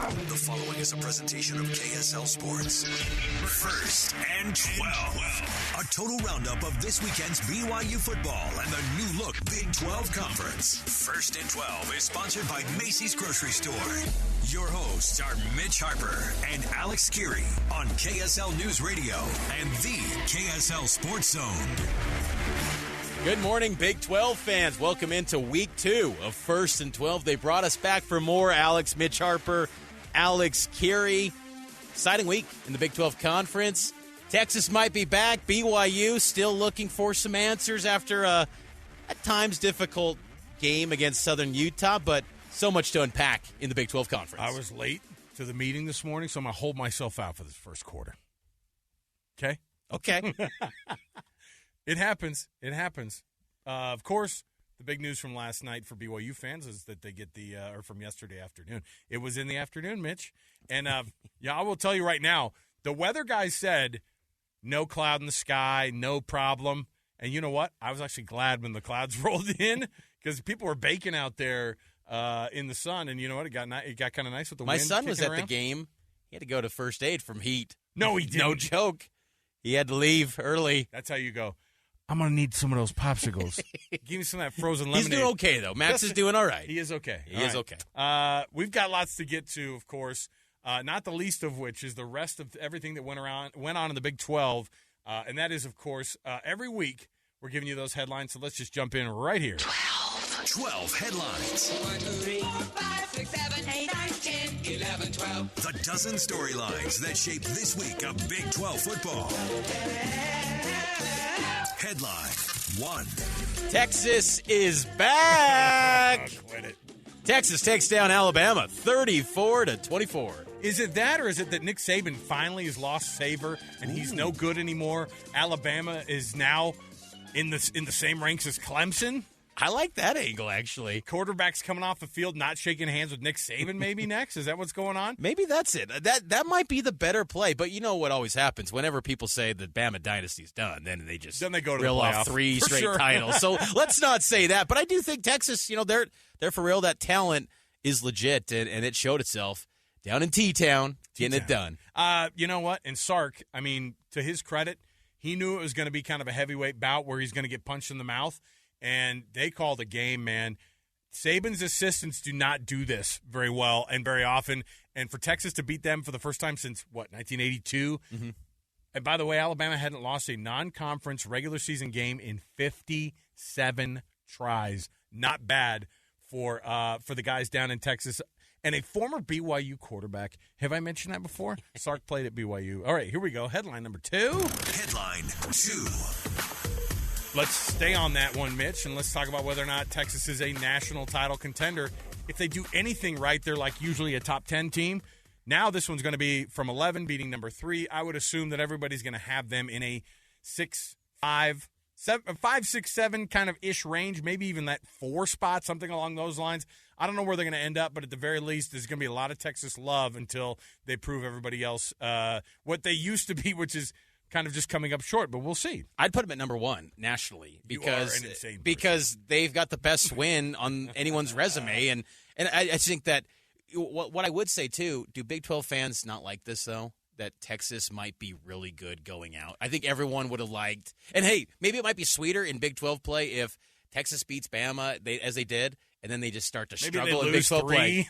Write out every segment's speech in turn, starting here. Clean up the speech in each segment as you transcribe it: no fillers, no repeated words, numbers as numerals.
The following is a presentation of KSL Sports. First and 12. A total roundup of this weekend's BYU football and the new look Big 12 Conference. First and 12 is sponsored by Macy's Grocery Store. Your hosts are Mitch Harper and Alex Kirry on KSL News Radio and the KSL Sports Zone. Good morning, Big 12 fans. Welcome into week 2 of First and 12. They brought us back for more. Alex, Mitch Harper, Alex Kirry. Exciting week in the Big 12 Conference. Texas might be back. BYU still looking for some answers after a, at times, difficult game against Southern Utah, but so much to unpack in the Big 12 Conference. I was late to the meeting this morning, so I'm going to hold myself out for this first quarter. Okay? Okay. It happens. It happens. Of course, the big news from last night for BYU fans is that they get the or from yesterday afternoon. It was in the afternoon, Mitch. And, I will tell you right now, the weather guys said no cloud in the sky, no problem. And you know what? I was actually glad when the clouds rolled in because people were baking out there in the sun. And you know what? It got kind of nice with the wind. My son was at around. the game. He had to go to first aid from heat. No, he didn't. No joke. He had to leave early. That's how you go. I'm going to need some of those popsicles. Give me some of that frozen lemonade. He's doing okay, though. Max is doing all right. He is okay. He is okay. We've got lots to get to, of course, not the least of which is the rest of everything that went on in the Big 12. And that is, of course, every week we're giving you those headlines. So let's just jump in right here. 12 headlines. 1, 2, 3, 4, 5, 6, 7, 8, 9, 10, 11, 12. The dozen storylines that shape this week of Big 12 football. Headline 1. Texas is back. Quit it. Texas takes down Alabama 34-24. Is it that, or is it that Nick Saban finally has lost savor and he's no good anymore? Alabama is now in the same ranks as Clemson. I like that angle, actually. Quarterback's coming off the field, not shaking hands with Nick Saban maybe next? Is that what's going on? Maybe that's it. That might be the better play. But you know what always happens? Whenever people say the Bama dynasty's done, then they go to reel the off off 3 straight sure. titles. So let's not say that. But I do think Texas, they're for real. That talent is legit, and it showed itself down in T-Town, getting it done. You know what? And Sark, I mean, to his credit, he knew it was going to be kind of a heavyweight bout where he's going to get punched in the mouth. And they called a game, man. Saban's assistants do not do this very well and very often. And for Texas to beat them for the first time since, 1982? Mm-hmm. And by the way, Alabama hadn't lost a non-conference regular season game in 57 tries. Not bad for the guys down in Texas. And a former BYU quarterback. Have I mentioned that before? Sark played at BYU. All right, here we go. Headline number 2. Headline 2. Let's stay on that one, Mitch, and let's talk about whether or not Texas is a national title contender. If they do anything right, they're like usually a top 10 team. Now this one's going to be from 11, beating number 3. I would assume that everybody's going to have them in a 5, 6, 7 kind of ish range, maybe even that 4 spot, something along those lines. I don't know where they're going to end up, but at the very least, there's going to be a lot of Texas love until they prove everybody else what they used to be, which is kind of just coming up short, but we'll see. I'd put them at number 1 nationally because they've got the best win on anyone's resume, and I think that what I would say too. Do Big 12 fans not like this though? That Texas might be really good going out. I think everyone would have liked, and hey, maybe it might be sweeter in Big 12 play if Texas beats Bama as they did, and then they just start to struggle in Big 12 play.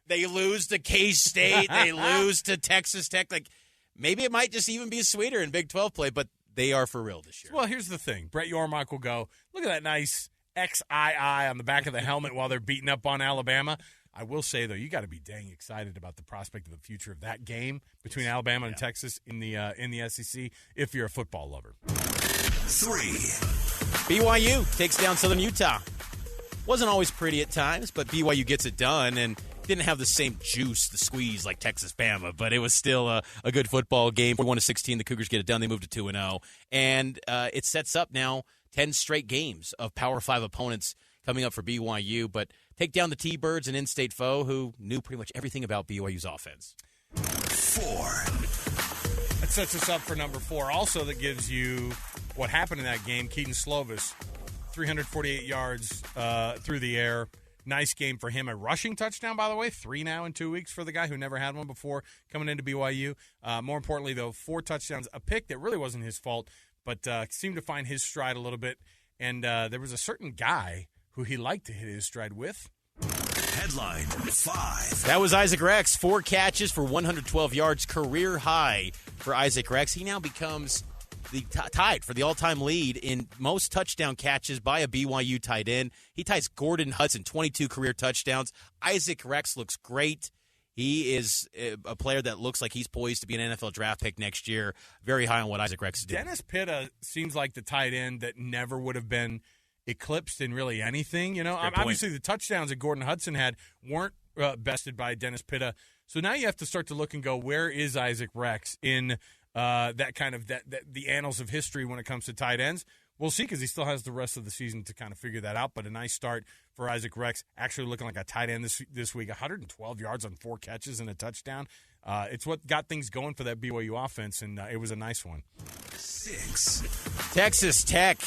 They lose to K-State, they lose to Texas Tech, like. Maybe it might just even be sweeter in Big 12 play, but they are for real this year. Well, here's the thing. Brett Yormark will go, look at that nice XII on the back of the helmet while they're beating up on Alabama. I will say, though, you got to be dang excited about the prospect of the future of that game between Alabama and Texas in the SEC if you're a football lover. 3. BYU takes down Southern Utah. Wasn't always pretty at times, but BYU gets it done, and didn't have the same juice, the squeeze like Texas-Bama, but it was still a good football game. 41-16, the Cougars get it done. They moved to 2-0. And it sets up now 10 straight games of Power 5 opponents coming up for BYU, but take down the T-Birds, an in-state foe who knew pretty much everything about BYU's offense. 4. That sets us up for number 4. Also, that gives you what happened in that game. Keaton Slovis, 348 yards through the air, nice game for him. A rushing touchdown, by the way, 3 now in 2 weeks for the guy who never had one before coming into BYU. More importantly, though, 4 touchdowns, a pick that really wasn't his fault, but seemed to find his stride a little bit. And there was a certain guy who he liked to hit his stride with. Headline 5. That was Isaac Rex. 4 catches for 112 yards, career high for Isaac Rex. He now becomes tied for the all-time lead in most touchdown catches by a BYU tight end. He ties Gordon Hudson, 22 career touchdowns. Isaac Rex looks great. He is a player that looks like he's poised to be an NFL draft pick next year. Very high on what Isaac Rex is doing. Dennis Pitta seems like the tight end that never would have been eclipsed in really anything. You know, obviously the touchdowns that Gordon Hudson had weren't bested by Dennis Pitta. So now you have to start to look and go, where is Isaac Rex in that kind of the annals of history when it comes to tight ends? We'll see, because he still has the rest of the season to kind of figure that out. But a nice start for Isaac Rex, actually looking like a tight end this week. 112 yards on 4 catches and a touchdown. It's what got things going for that BYU offense, and it was a nice one. 6. Texas Tech.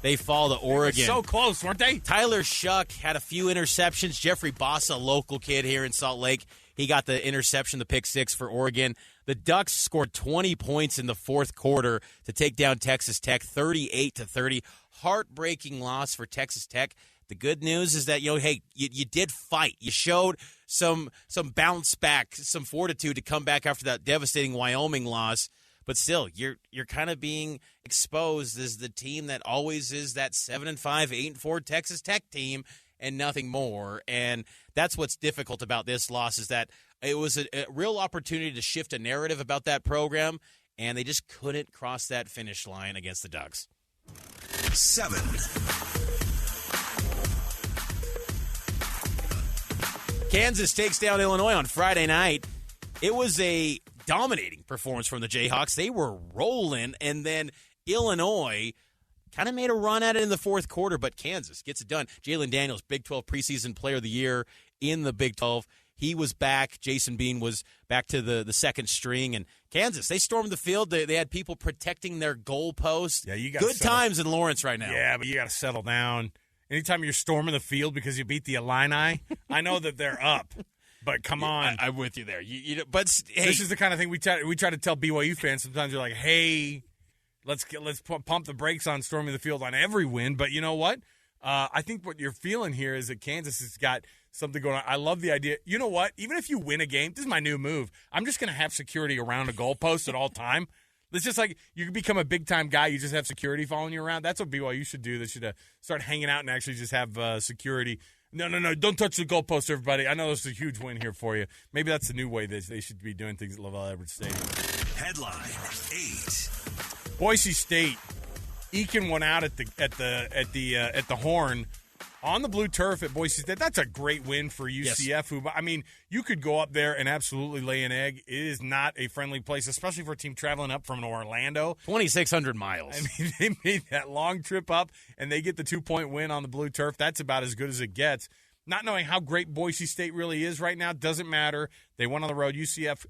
They fall to Oregon. So close, weren't they? Tyler Shuck had a few interceptions. Jeffrey Bossa, a local kid here in Salt Lake, he got the interception, the pick 6 for Oregon. The Ducks scored 20 points in the fourth quarter to take down Texas Tech, 38-30. Heartbreaking loss for Texas Tech. The good news is that, hey, you did fight. You showed some bounce back, some fortitude to come back after that devastating Wyoming loss. But still, you're kind of being exposed as the team that always is that 7-5, 8-4 Texas Tech team and nothing more. And that's what's difficult about this loss, is that it was a real opportunity to shift a narrative about that program, and they just couldn't cross that finish line against the Ducks. 7. Kansas takes down Illinois on Friday night. It was a dominating performance from the Jayhawks. They were rolling, and then Illinois kind of made a run at it in the fourth quarter, but Kansas gets it done. Jalen Daniels, Big 12 preseason player of the year in the Big 12. He was back. Jason Bean was back to the second string, and Kansas, they stormed the field. They had people protecting their goalpost. Yeah, you got good times in Lawrence right now. Yeah, but you got to settle down. Anytime you're storming the field because you beat the Illini, I know that they're up. But come on, I'm with you there. But hey, this is the kind of thing we try to tell BYU fans. Sometimes you're like, "Hey, let's pump the brakes on storming the field on every win." But you know what? I think what you're feeling here is that Kansas has got something going on. I love the idea. You know what? Even if you win a game, this is my new move. I'm just going to have security around a goalpost at all time. It's just like you can become a big-time guy. You just have security following you around. That's what BYU should do. They should start hanging out and actually just have security. No, don't touch the goalpost, everybody. I know this is a huge win here for you. Maybe that's the new way that they should be doing things at LaVell Edwards Stadium. Headline 8. Boise State eking one out at the Horn on the blue turf at Boise State. That's a great win for UCF. Yes. Who, I mean, you could go up there and absolutely lay an egg. It is not a friendly place, especially for a team traveling up from Orlando. 2,600 miles. I mean, they made that long trip up, and they get the 2-point win on the blue turf. That's about as good as it gets. Not knowing how great Boise State really is right now doesn't matter. They went on the road. UCF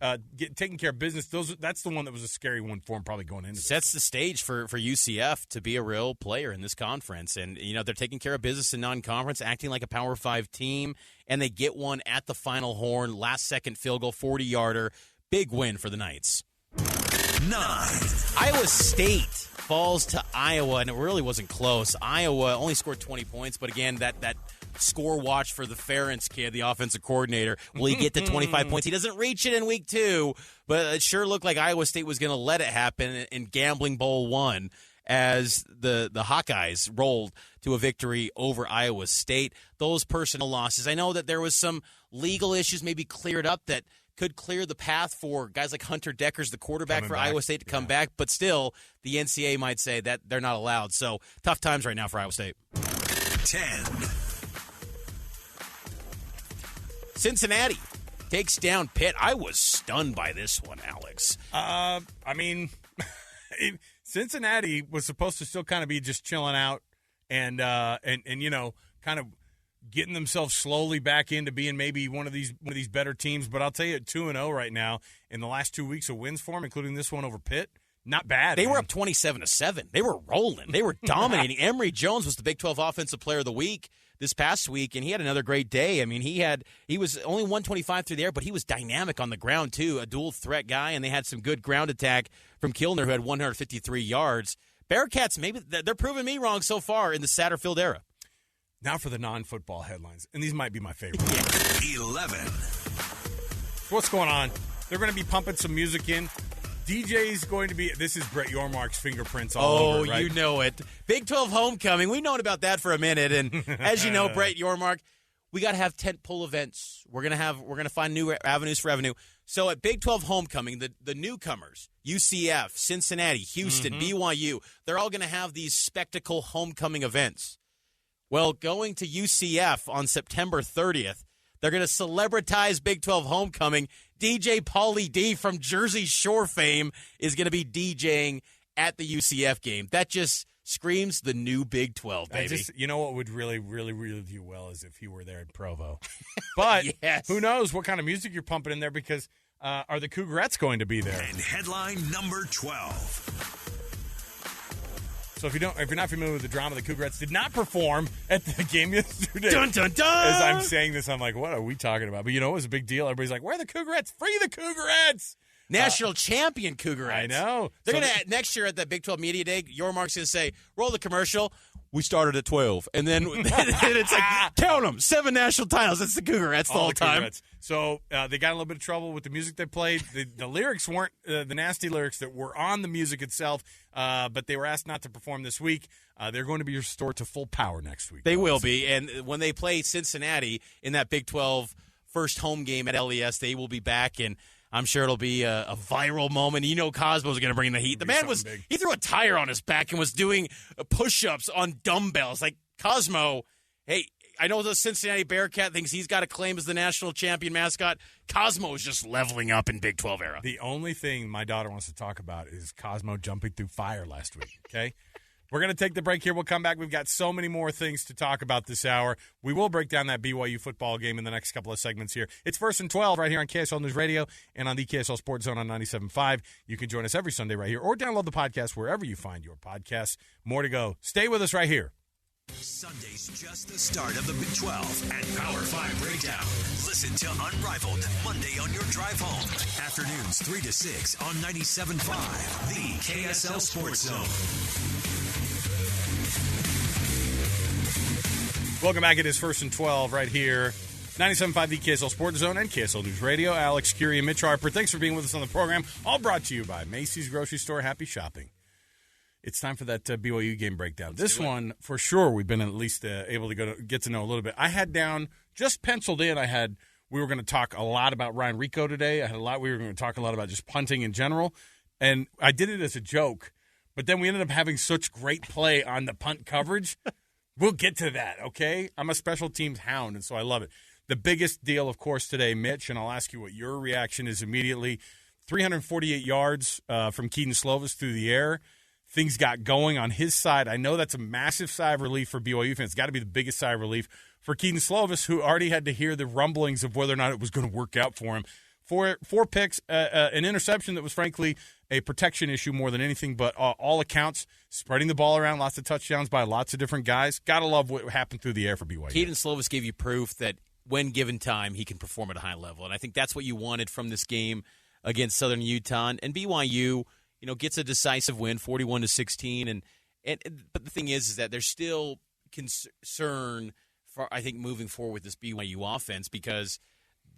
taking care of business. That's the one that was a scary one for them probably going into. Sets the stage for UCF to be a real player in this conference. And, they're taking care of business in non-conference, acting like a Power 5 team, and they get one at the Final Horn, last-second field goal, 40-yarder. Big win for the Knights. 9. Iowa State falls to Iowa, and it really wasn't close. Iowa only scored 20 points, but again, that score watch for the Ferentz kid, the offensive coordinator. Will he get to 25 points? He doesn't reach it in week 2, but it sure looked like Iowa State was going to let it happen in Gambling Bowl 1 as the Hawkeyes rolled to a victory over Iowa State. Those personnel losses, I know that there was some legal issues maybe cleared up that could clear the path for guys like Hunter Deckers, the quarterback for Iowa State, to come back, but still the NCAA might say that they're not allowed. So tough times right now for Iowa State. 10. Cincinnati takes down Pitt. I was stunned by this one, Alex. I mean, Cincinnati was supposed to still kind of be just chilling out and kind of getting themselves slowly back into being maybe one of these better teams. But I'll tell you, at 2-0 right now in the last 2 weeks of wins for them, including this one over Pitt. Not bad. They were up 27-7. They were rolling. They were dominating. Emory Jones was the Big 12 Offensive Player of the Week. this past week, and he had another great day. I mean, he was only 125 through the air, but he was dynamic on the ground too, a dual threat guy, and they had some good ground attack from Kilner, who had 153 yards. Bearcats, maybe they're proving me wrong so far in the Satterfield era. Now for the non-football headlines, and these might be my favorite. 11. What's going on? They're going to be pumping some music in. DJ's going to be – this is Brett Yormark's fingerprints all over, right? Oh, you know it. Big 12 homecoming. We've known about that for a minute, and as you know, Brett Yormark, we got to have tentpole events. We're going to find new avenues for revenue. So at Big 12 homecoming, the newcomers, UCF, Cincinnati, Houston, BYU, they're all going to have these spectacle homecoming events. Well, going to UCF on September 30th, they're going to celebritize Big 12 homecoming. DJ Pauly D from Jersey Shore fame is going to be DJing at the UCF game. That just screams the new Big 12, baby. You know what would really, really, really do well is if he were there in Provo. But yes. Who knows what kind of music you're pumping in there, because are the Cougarettes going to be there? And headline number 12. So if you're not familiar with the drama, the Cougarettes did not perform at the game yesterday. Dun, dun, dun! As I'm saying this, I'm like, what are we talking about? But it was a big deal. Everybody's like, where are the Cougarettes? Free the Cougarettes! National champion Cougarettes. I know. They're going to, next year at the Big 12 Media Day, Yormark's going to say, roll the commercial. We started at 12. And then it's like, count them. 7 national titles. That's the Cougarettes the whole time. Cougarettes. So they got a little bit of trouble with the music they played. The lyrics weren't the nasty lyrics that were on the music itself, but they were asked not to perform this week. They're going to be restored to full power next week. They will be. And when they play Cincinnati in that Big 12 first home game at LES, they will be back, and I'm sure it'll be a viral moment. You know Cosmo's going to bring the heat. The man he threw a tire on his back and was doing push-ups on dumbbells. Like, Cosmo, hey, I know the Cincinnati Bearcat thinks he's got a claim as the national champion mascot. Cosmo is just leveling up in Big 12 era. The only thing my daughter wants to talk about is Cosmo jumping through fire last week, okay? We're going to take the break here. We'll come back. We've got so many more things to talk about this hour. We will break down that BYU football game in the next couple of segments here. It's 1st and 12 right here on KSL News Radio and on the KSL Sports Zone on 97.5. You can join us every Sunday right here or download the podcast wherever you find your podcasts. More to go. Stay with us right here. Sunday's just the start of the Big 12 and Power 5 Breakdown. Listen to Unrivaled Monday on your drive home. Afternoons 3 to 6 on 97.5, the KSL Sports Zone. Welcome back. It is 1st and 12 right here. 97.5, the KSL Sports Zone and KSL News Radio. Alex, Kirry, and Mitch Harper, thanks for being with us on the program. All brought to you by Macy's Grocery Store. Happy shopping. It's time for that BYU game breakdown. This one, for sure, we've been at least able to get to know a little bit. I had down, just penciled in, we were going to talk a lot about Ryan Rico today. We were going to talk a lot about just punting in general. And I did it as a joke, but then we ended up having such great play on the punt coverage. We'll get to that, okay? I'm a special teams hound, and so I love it. The biggest deal, of course, today, Mitch, and I'll ask you what your reaction is immediately. 348 yards from Kedon Slovis through the air. Things got going on his side. I know that's a massive sigh of relief for BYU fans. It's got to be the biggest sigh of relief for Kedon Slovis, who already had to hear the rumblings of whether or not it was going to work out for him. Four picks, an interception that was, frankly, a protection issue more than anything, but all accounts, spreading the ball around, lots of touchdowns by lots of different guys. Got to love what happened through the air for BYU. Kedon Slovis gave you proof that when given time, he can perform at a high level, and I think that's what you wanted from this game against Southern Utah. And BYU, gets a decisive win, 41-16, but the thing is that there's still concern for, I think, moving forward with this BYU offense, because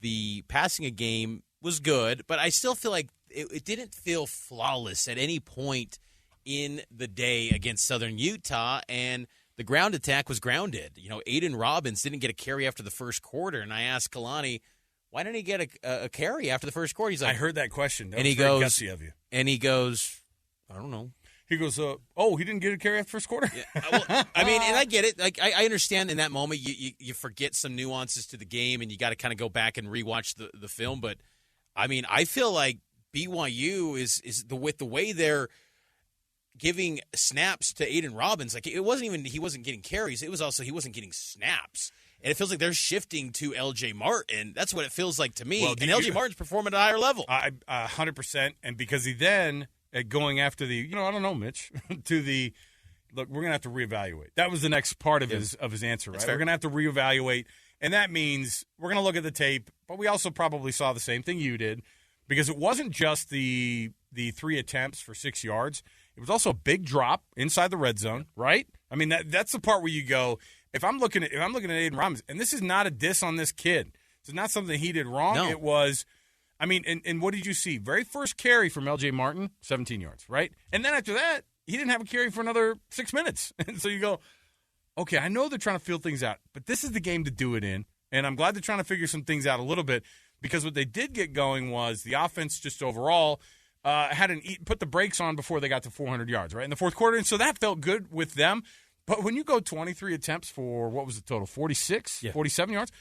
the passing game was good, but I still feel like it didn't feel flawless at any point in the day against Southern Utah, and the ground attack was grounded. Aiden Robbins didn't get a carry after the first quarter, and I asked Kalani, why didn't he get a carry after the first quarter? He's like, I heard that question. That and was he very goes, gutsy of you. And he goes, I don't know. He goes, he didn't get a carry after the first quarter? Yeah, well, I mean, and I get it. Like, I understand in that moment you forget some nuances to the game, and you got to kind of go back and rewatch the film. But, I mean, I feel like BYU is with the way they're giving snaps to Aiden Robbins. Like, it wasn't even he wasn't getting carries. It was also he wasn't getting snaps. And it feels like they're shifting to L.J. Martin. That's what it feels like to me. Well, and L.J. Martin's performing at a higher level. 100%. And because he then, going after the, I don't know, Mitch, to the look, we're going to have to reevaluate. That was the next part of his answer, right? We're going to have to reevaluate, and that means we're going to look at the tape, but we also probably saw the same thing you did, because it wasn't just the 3 attempts for 6 yards. It was also a big drop inside the red zone, right? I mean, that's the part where you go, if I'm looking at Aiden Robbins, and this is not a diss on this kid. This is not something he did wrong. No. It was, I mean, and what did you see? Very first carry from L.J. Martin, 17 yards, right? And then after that, he didn't have a carry for another 6 minutes. And so you go, okay, I know they're trying to feel things out, but this is the game to do it in. And I'm glad they're trying to figure some things out a little bit, because what they did get going was the offense just overall put the brakes on before they got to 400 yards, right, in the fourth quarter. And so that felt good with them. But when you go 23 attempts for, what was the total, 47 yards,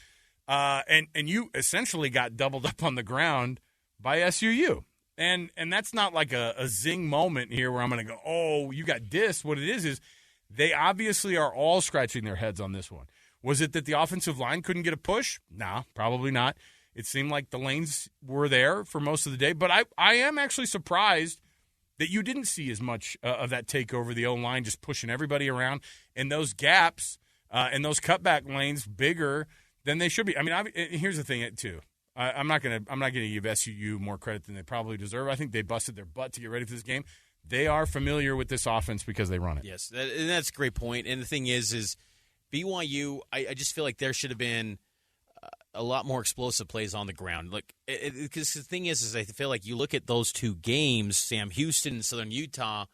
and you essentially got doubled up on the ground by SUU. And that's not like a zing moment here where I'm going to go, oh, you got dissed. What it is they obviously are all scratching their heads on this one. Was it that the offensive line couldn't get a push? No, probably not. It seemed like the lanes were there for most of the day. But I am actually surprised that you didn't see as much of that takeover, the O-line just pushing everybody around, and those gaps and those cutback lanes bigger than they should be. I mean, here's the thing, too. I'm not going to give SUU more credit than they probably deserve. I think they busted their butt to get ready for this game. They are familiar with this offense because they run it. Yes, and that's a great point. And the thing is BYU, I just feel like there should have been a lot more explosive plays on the ground. Look, because the thing is I feel like you look at those two games, Sam Houston and Southern Utah,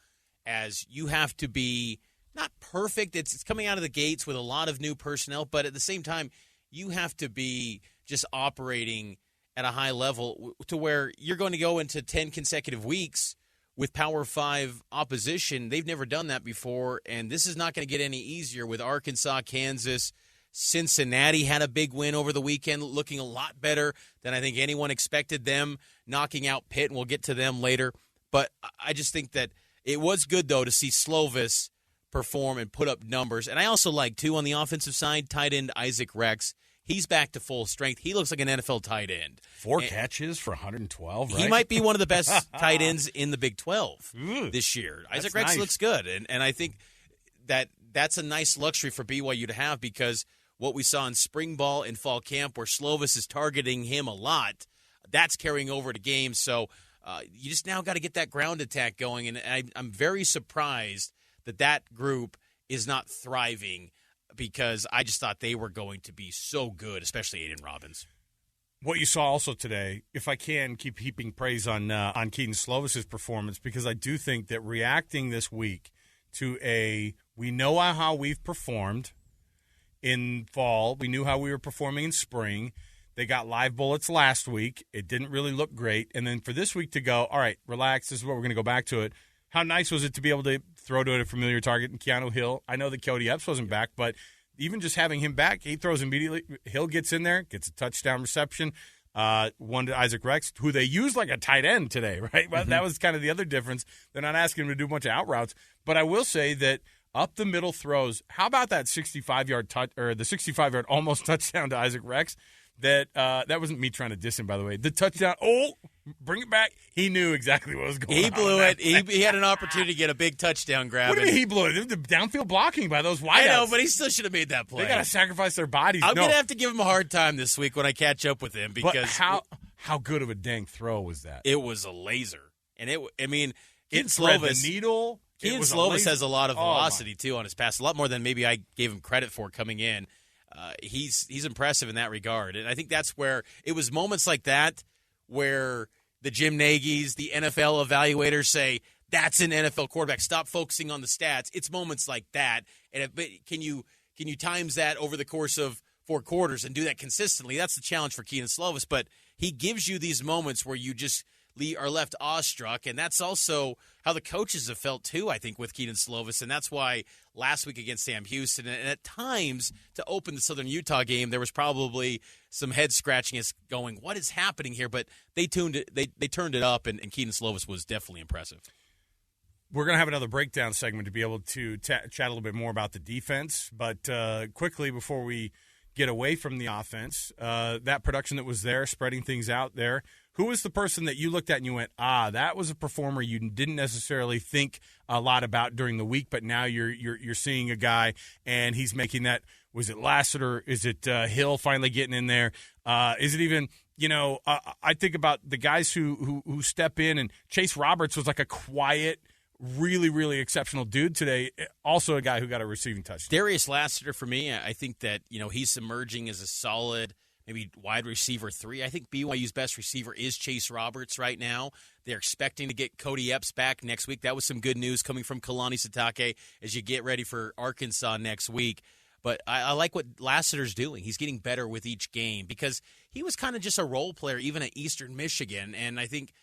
as you have to be not perfect. It's coming out of the gates with a lot of new personnel, but at the same time, you have to be just operating at a high level to where you're going to go into 10 consecutive weeks with Power 5 opposition. They've never done that before, and this is not going to get any easier with Arkansas, Kansas. Cincinnati had a big win over the weekend, looking a lot better than I think anyone expected, them knocking out Pitt, and we'll get to them later. But I just think that it was good, though, to see Slovis perform and put up numbers. And I also like, too, on the offensive side, tight end Isaac Rex. He's back to full strength. He looks like an NFL tight end. 4 catches for 112, right? He might be one of the best tight ends in the Big 12 this year. Isaac Rex looks good, and I think that's a nice luxury for BYU to have, because what we saw in spring ball and fall camp where Slovis is targeting him a lot, that's carrying over to games. So you just now got to get that ground attack going, and I'm very surprised that group is not thriving, because I just thought they were going to be so good, especially Aiden Robbins. What you saw also today, if I can keep heaping praise on Keaton Slovis's performance, because I do think that reacting this week to we know how we've performed in fall, we knew how we were performing in spring. They got live bullets last week. It didn't really look great. And then for this week to go, all right, relax, this is what we're going to go back to it. How nice was it to be able to throw to a familiar target in Keanu Hill? I know that Cody Epps wasn't back, but even just having him back, he throws immediately. Hill gets in there, gets a touchdown reception. One to Isaac Rex, who they used like a tight end today, right? Well, that was kind of the other difference. They're not asking him to do a bunch of out routes. But I will say that up the middle throws, how about that 65-yard touch, or the 65-yard almost touchdown to Isaac Rex? That wasn't me trying to diss him, by the way. The touchdown, bring it back. He knew exactly what was going on. He blew it. He had an opportunity to get a big touchdown grab. What do you mean he blew it? The downfield blocking by those wideouts. I know, but he still should have made that play. They got to sacrifice their bodies. I'm going to have to give him a hard time this week when I catch up with him, because how good of a dang throw was that? It was a laser. And Keaton Slovis, the needle. Keaton Slovis has a lot of velocity, too, on his pass, a lot more than maybe I gave him credit for coming in. He's impressive in that regard. And I think that's where it was moments like that where the Jim Nagy's, the NFL evaluators say, that's an NFL quarterback. Stop focusing on the stats. It's moments like that. And can you times that over the course of 4 quarters and do that consistently? That's the challenge for Keaton Slovis. But he gives you these moments where you just are left awestruck, and that's also how the coaches have felt too, I think, with Keaton Slovis, and that's why last week against Sam Houston, and at times to open the Southern Utah game, there was probably some head scratching as going, what is happening here? But they turned it up, and Keaton Slovis was definitely impressive. We're going to have another breakdown segment to be able to chat a little bit more about the defense, but quickly before we get away from the offense, that production that was there, spreading things out there. Who was the person that you looked at and you went, that was a performer you didn't necessarily think a lot about during the week, but now you're seeing a guy and he's making that? Was it Lassiter? Is it Hill finally getting in there? Is it even, I think about the guys who step in, and Chase Roberts was like a quiet, really, really exceptional dude today. Also a guy who got a receiving touchdown. Darius Lassiter, for me, I think that, he's emerging as a solid, maybe wide receiver 3. I think BYU's best receiver is Chase Roberts right now. They're expecting to get Cody Epps back next week. That was some good news coming from Kalani Sitake as you get ready for Arkansas next week. But I like what Lassiter's doing. He's getting better with each game because he was kind of just a role player even at Eastern Michigan. And I think,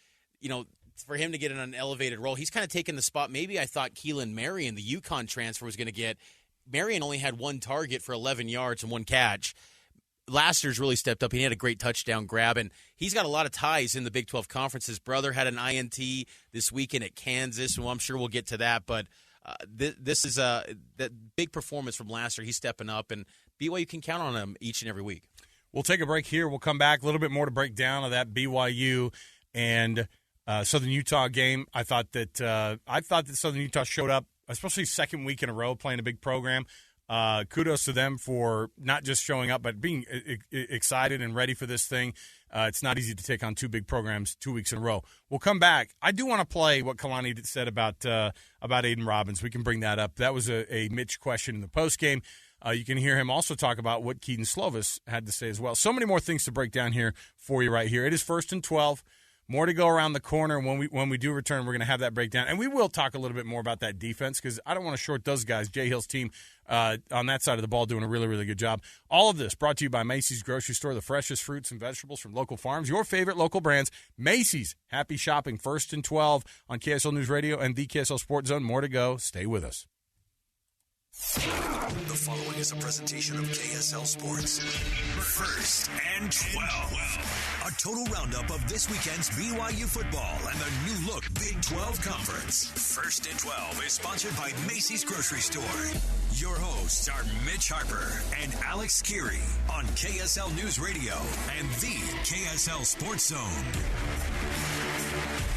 for him to get in an elevated role, he's kind of taken the spot maybe I thought Keelan Marion, the UConn transfer, was going to get. Marion only had 1 target for 11 yards and 1 catch. Lassiter's really stepped up. He had a great touchdown grab, and he's got a lot of ties in the Big 12 Conference. His brother had an INT this weekend at Kansas, and I'm sure we'll get to that, but this is that big performance from Lassiter. He's stepping up, and BYU can count on him each and every week. We'll take a break here. We'll come back a little bit more to break down of that BYU and Southern Utah game. I thought that Southern Utah showed up, especially second week in a row playing a big program. Kudos to them for not just showing up, but being excited and ready for this thing. It's not easy to take on 2 big programs 2 weeks in a row. We'll come back. I do want to play what Kalani said about Aiden Robbins. We can bring that up. That was a Mitch question in the postgame. You can hear him also talk about what Keaton Slovis had to say as well. So many more things to break down here for you right here. It is 1st and 12. More to go around the corner. When we do return, we're going to have that breakdown. And we will talk a little bit more about that defense because I don't want to short those guys. Jay Hill's team on that side of the ball doing a really, really good job. All of this brought to you by Macy's Grocery Store, the freshest fruits and vegetables from local farms. Your favorite local brands. Macy's. Happy shopping. 1st and 12 on KSL News Radio and the KSL Sports Zone. More to go. Stay with us. The following is a presentation of KSL Sports. 1st and 12. A total roundup of this weekend's BYU football and the new look Big 12 Conference. 1st and 12 is sponsored by Macy's Grocery Store. Your hosts are Mitch Harper and Alex Kirry on KSL News Radio and the KSL Sports Zone.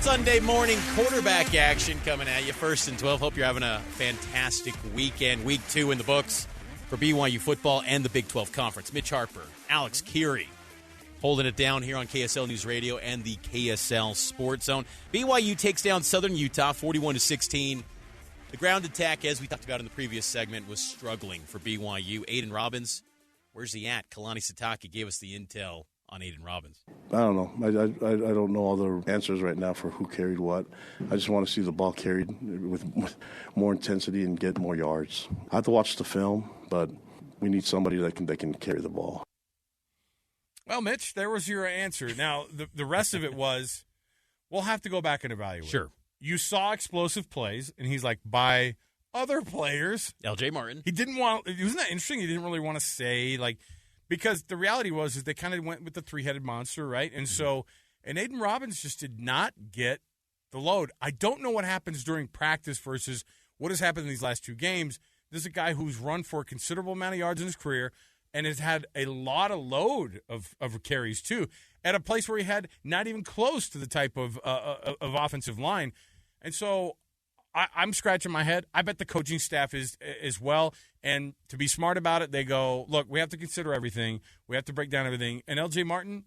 Sunday morning quarterback action coming at you. 1st and 12. Hope you're having a fantastic weekend. Week 2 in the books for BYU football and the Big 12 Conference. Mitch Harper, Alex Kirry, holding it down here on KSL News Radio and the KSL Sports Zone. BYU takes down Southern Utah 41-16. The ground attack, as we talked about in the previous segment, was struggling for BYU. Aiden Robbins, where's he at? Kalani Sitake gave us the intel on Aiden Robbins. I don't know. I don't know all the answers right now for who carried what. I just want to see the ball carried with more intensity and get more yards. I have to watch the film, but we need somebody that can carry the ball. Well, Mitch, there was your answer. Now, the rest of it was, we'll have to go back and evaluate. Sure. You saw explosive plays, and he's like, by other players. L.J. Martin. He didn't want – wasn't that interesting? He didn't really want to say, like – because the reality was is they kind of went with the 3-headed monster, right? And so – and Aiden Robbins just did not get the load. I don't know what happens during practice versus what has happened in these last 2 games. This is a guy who's run for a considerable amount of yards in his career and has had a lot of load of carries too at a place where he had not even close to the type of offensive line. And so I'm scratching my head. I bet the coaching staff is as well. And to be smart about it, they go, look, we have to consider everything. We have to break down everything. And L.J. Martin,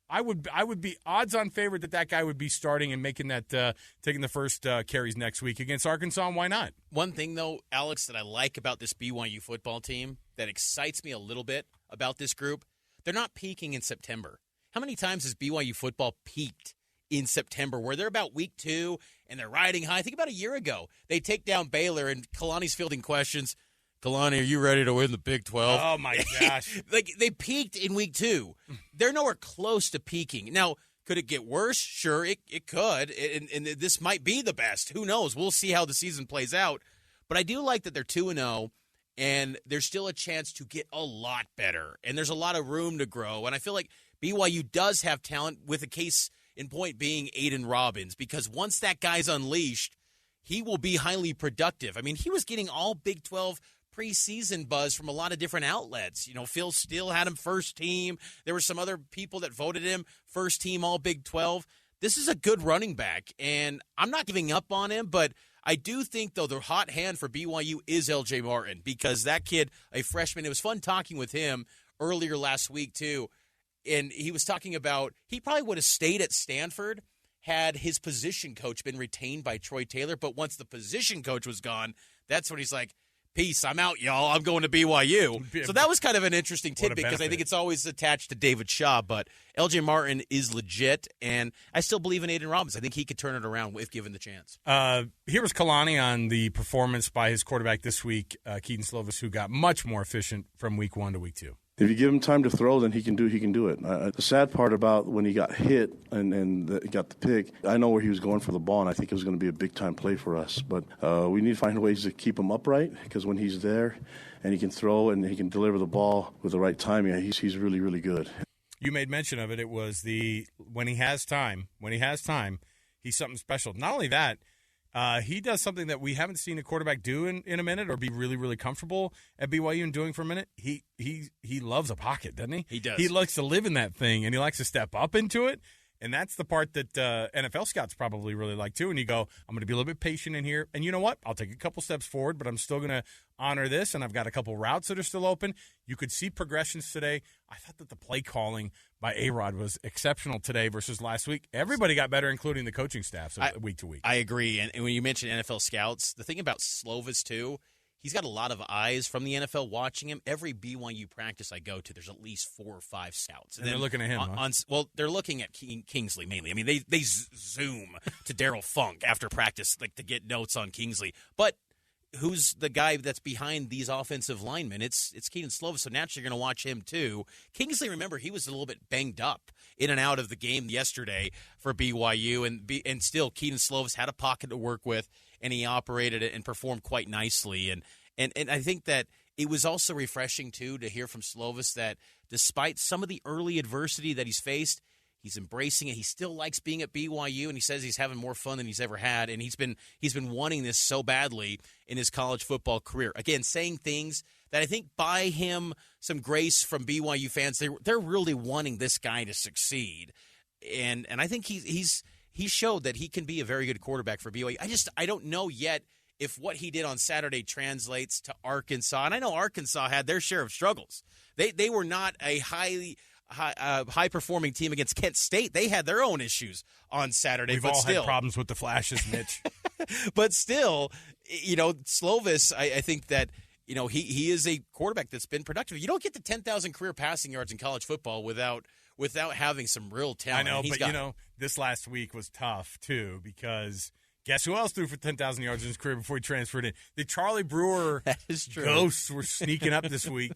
I would be odds-on favorite that guy would be starting and making that taking the first carries next week against Arkansas. And why not? One thing, though, Alex, that I like about this BYU football team that excites me a little bit about this group, they're not peaking in September. How many times has BYU football peaked in September where they're about week 2 and they're riding high? I think about a year ago, they take down Baylor and Kalani's fielding questions. Kalani, are you ready to win the Big 12? Oh, my gosh. Like, they peaked in week 2. They're nowhere close to peaking. Now, could it get worse? Sure, it could. And this might be the best. Who knows? We'll see how the season plays out. But I do like that they're 2-0, and there's still a chance to get a lot better. And there's a lot of room to grow. And I feel like BYU does have talent, with a case in point being Aiden Robbins, because once that guy's unleashed, he will be highly productive. I mean, he was getting all Big 12 preseason buzz from a lot of different outlets. You know, Phil Steele had him first team. There were some other people that voted him first team all Big 12. This is a good running back, and I'm not giving up on him, but I do think, though, the hot hand for BYU is L.J. Martin, because that kid, a freshman, it was fun talking with him earlier last week, too, and he was talking about he probably would have stayed at Stanford had his position coach been retained by Troy Taylor, but once the position coach was gone, that's when he's like, peace, I'm out, y'all. I'm going to BYU. So that was kind of an interesting tidbit because I think it's always attached to David Shaw, but L.J. Martin is legit, and I still believe in Aiden Robbins. I think he could turn it around if given the chance. Here was Kalani on the performance by his quarterback this week, Keaton Slovis, who got much more efficient from week 1 to week 2. If you give him time to throw, then he can do it. The sad part about when he got hit and got the pick, I know where he was going for the ball, and I think it was going to be a big-time play for us. But we need to find ways to keep him upright, because when he's there and he can throw and he can deliver the ball with the right timing, he's really, really good. You made mention of it. It was when he has time, he's something special. Not only that, he does something that we haven't seen a quarterback do in a minute or be really, really comfortable at BYU and doing for a minute. He loves a pocket, doesn't he? He does. He likes to live in that thing, and he likes to step up into it. And that's the part that NFL scouts probably really like, too. And you go, I'm going to be a little bit patient in here. And you know what? I'll take a couple steps forward, but I'm still going to honor this. And I've got a couple routes that are still open. You could see progressions today. I thought that the play calling by A-Rod was exceptional today versus last week. Everybody got better, including the coaching staff, week to week. I agree. And when you mentioned NFL scouts, the thing about Slovis, too, he's got a lot of eyes from the NFL watching him. Every BYU practice I go to, there's at least 4 or 5 scouts. And they're looking at him, well, they're looking at Kingsley mainly. I mean, they zoom to Daryl Funk after practice to get notes on Kingsley. But who's the guy that's behind these offensive linemen? It's Keaton Slovis, so naturally you're going to watch him too. Kingsley, remember, he was a little bit banged up in and out of the game yesterday for BYU, and still Keaton Slovis had a pocket to work with, and he operated it and performed quite nicely. And I think that it was also refreshing, too, to hear from Slovis that despite some of the early adversity that he's faced, he's embracing it. He still likes being at BYU, and he says he's having more fun than he's ever had, and he's been wanting this so badly in his college football career. Again, saying things that I think buy him some grace from BYU fans. They're really wanting this guy to succeed, and I think he showed that he can be a very good quarterback for BYU. I don't know yet if what he did on Saturday translates to Arkansas. And I know Arkansas had their share of struggles. They were not a high-performing team against Kent State. They had their own issues on Saturday. We've all had problems with the flashes, Mitch. But still, Slovis, I think that, he is a quarterback that's been productive. You don't get to 10,000 career passing yards in college football without having some real talent. I know, but this last week was tough, too, because guess who else threw for 10,000 yards in his career before he transferred in? The Charlie Brewer ghosts were sneaking up this week,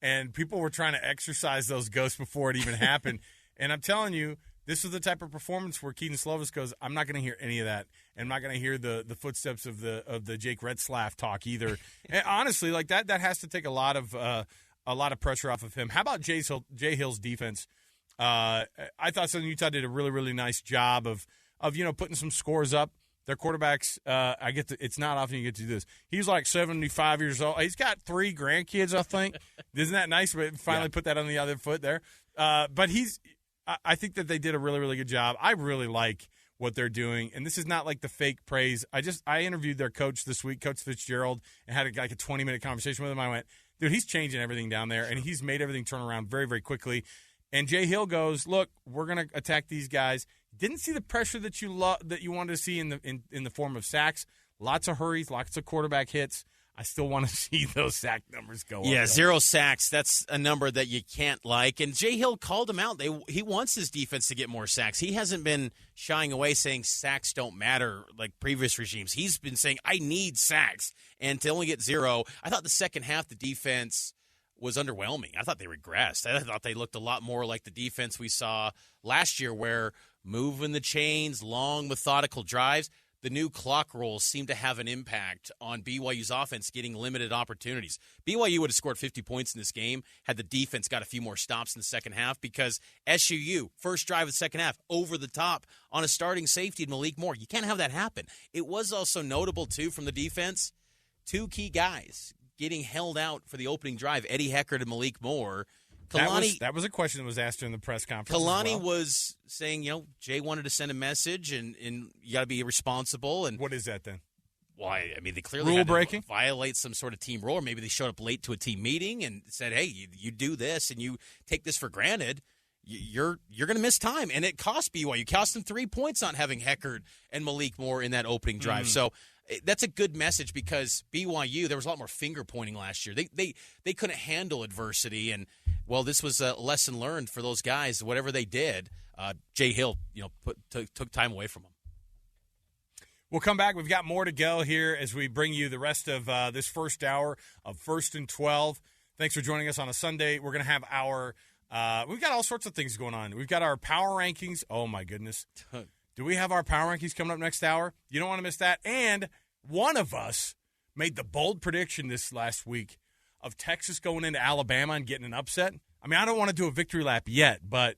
and people were trying to exercise those ghosts before it even happened. And I'm telling you, this is the type of performance where Keaton Slovis goes, I'm not going to hear any of that. And I'm not going to hear the footsteps of the Jake Retzlaff talk either. And honestly, like that has to take a lot of pressure off of him. How about Jay Hill's defense? I thought Southern Utah did a really, really nice job of putting some scores up. Their quarterbacks, it's not often you get to do this. He's like 75 years old. He's got 3 grandkids, I think. Isn't that nice? But finally put that on the other foot there. But I think that they did a really, really good job. I really like what they're doing. And this is not like the fake praise. I interviewed their coach this week, Coach Fitzgerald, and had a 20-minute conversation with him. I went, dude, he's changing everything down there, and he's made everything turn around very, very quickly. And Jay Hill goes, look, we're going to attack these guys. Didn't see the pressure that you wanted to see in the form of sacks. Lots of hurries, lots of quarterback hits. I still want to see those sack numbers go up. Yeah, 0 sacks. That's a number that you can't like. And Jay Hill called him out. He wants his defense to get more sacks. He hasn't been shying away saying sacks don't matter like previous regimes. He's been saying, I need sacks. And to only get 0, I thought the second half the defense was underwhelming. I thought they regressed. I thought they looked a lot more like the defense we saw last year where moving the chains, long, methodical drives. The new clock rules seem to have an impact on BYU's offense getting limited opportunities. BYU would have scored 50 points in this game had the defense got a few more stops in the second half because SUU, first drive of the second half, over the top on a starting safety, Malik Moore. You can't have that happen. It was also notable, too, from the defense, 2 key guys getting held out for the opening drive, Eddie Heckard and Malik Moore. Kalani, that was a question that was asked during the press conference. Kalani was saying, Jay wanted to send a message, and you got to be responsible. And what is that then? Why? I mean, they clearly rule breaking, violate some sort of team rule, or maybe they showed up late to a team meeting and said, "Hey, you do this and you take this for granted. You're going to miss time." And it cost BYU. Cost them 3 points on having Heckard and Malik Moore in that opening drive. So that's a good message because BYU, there was a lot more finger pointing last year. They couldn't handle adversity, and well, this was a lesson learned for those guys. Whatever they did, Jay Hill, took time away from them. We'll come back. We've got more to go here as we bring you the rest of this first hour of First and 12. Thanks for joining us on a Sunday. We're going to have our we've got all sorts of things going on. We've got our power rankings. Oh, my goodness. Do we have our power rankings coming up next hour? You don't want to miss that. And one of us made the bold prediction this last week of Texas going into Alabama and getting an upset. I mean, I don't want to do a victory lap yet, but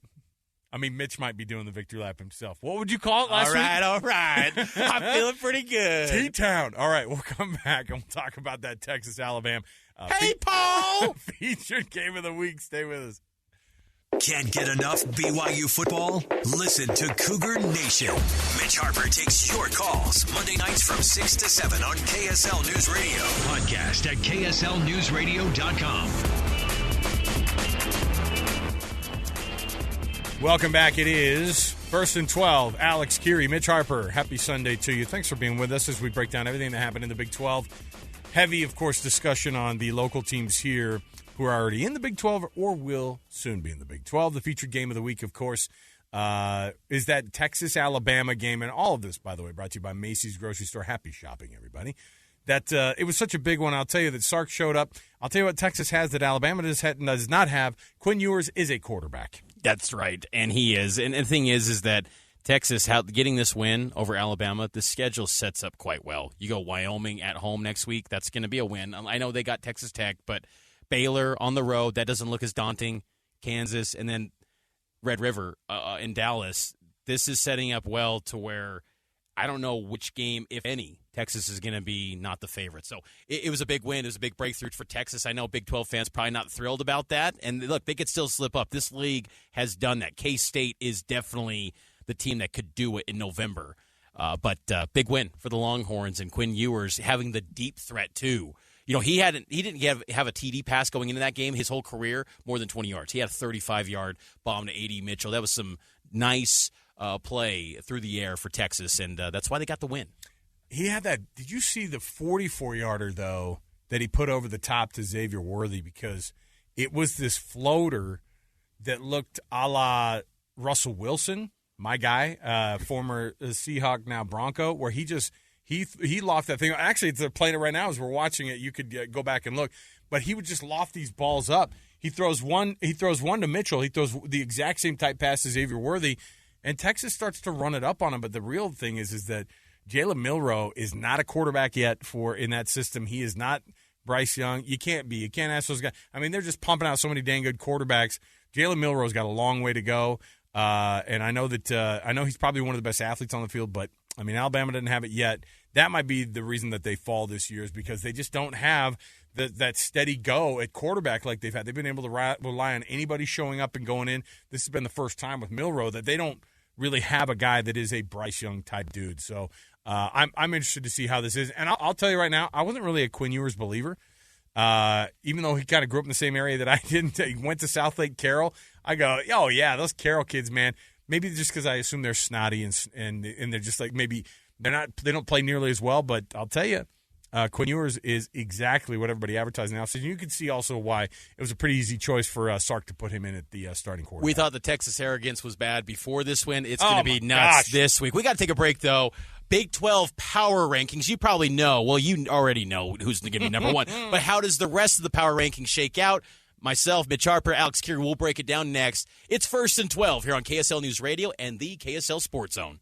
Mitch might be doing the victory lap himself. What would you call it last week? All right. I'm feeling pretty good. T-Town. All right, we'll come back and we'll talk about that Texas-Alabama. Hey, Paul! Featured game of the week. Stay with us. Can't get enough BYU football? Listen to Cougar Nation. Mitch Harper takes your calls Monday nights from 6 to 7 on KSL News Radio. Podcast at KSLNewsRadio.com. Welcome back. It is First and 12. Alex, Kirry, Mitch Harper. Happy Sunday to you. Thanks for being with us as we break down everything that happened in the Big 12. Heavy, of course, discussion on the local teams here who are already in the Big 12 or will soon be in the Big 12. The featured game of the week, of course, is that Texas-Alabama game. And all of this, by the way, brought to you by Macy's Grocery Store. Happy shopping, everybody. That it was such a big one. I'll tell you that Sark showed up. I'll tell you what Texas has that Alabama does not have. Quinn Ewers is a quarterback. That's right, and he is. And the thing is that Texas, getting this win over Alabama, the schedule sets up quite well. You go Wyoming at home next week. That's going to be a win. I know they got Texas Tech, but Baylor on the road, that doesn't look as daunting. Kansas, and then Red River in Dallas. This is setting up well to where I don't know which game, if any, Texas is going to be not the favorite. So it was a big win. It was a big breakthrough for Texas. I know Big 12 fans probably not thrilled about that. And look, they could still slip up. This league has done that. K-State is definitely the team that could do it in November. But big win for the Longhorns, and Quinn Ewers having the deep threat too. He didn't have a TD pass going into that game his whole career, more than 20 yards. He had a 35-yard bomb to A.D. Mitchell. That was some nice play through the air for Texas, and that's why they got the win. He had that. Did you see the 44-yarder, though, that he put over the top to Xavier Worthy? Because it was this floater that looked a la Russell Wilson, my guy, former Seahawk, now Bronco, where he lofted that thing. Actually, they're playing it right now as we're watching it. You could go back and look. But he would just loft these balls up. He throws one to Mitchell. He throws the exact same type pass as Xavier Worthy, and Texas starts to run it up on him. But the real thing is that Jalen Milroe is not a quarterback yet in that system. He is not Bryce Young. You can't be. You can't ask those guys. I mean, they're just pumping out so many dang good quarterbacks. Jalen Milroe's got a long way to go, and I know he's probably one of the best athletes on the field. But I mean, Alabama didn't have it yet. That might be the reason that they fall this year, is because they just don't have that steady go at quarterback like they've had. They've been able to rely on anybody showing up and going in. This has been the first time with Milroe that they don't really have a guy that is a Bryce Young type dude. So I'm interested to see how this is. And I'll tell you right now, I wasn't really a Quinn Ewers believer. Even though he kind of grew up in the same area that I didn't. He went to South Lake Carroll. I go, oh yeah, those Carroll kids, man. Maybe just because I assume they're snotty and they're just like, maybe they don't play nearly as well. But I'll tell you, Quinn Ewers is exactly what everybody advertising now says. You can see also why it was a pretty easy choice for Sark to put him in at the starting quarterback. We thought the Texas arrogance was bad before this win. It's going to be nuts this week. We got to take a break, though. Big 12 power rankings. You probably know. Well, you already know who's going to be number one. But how does the rest of the power rankings shake out? Myself, Mitch Harper, Alex Kirry will break it down next. It's First and 12 here on KSL News Radio and the KSL Sports Zone.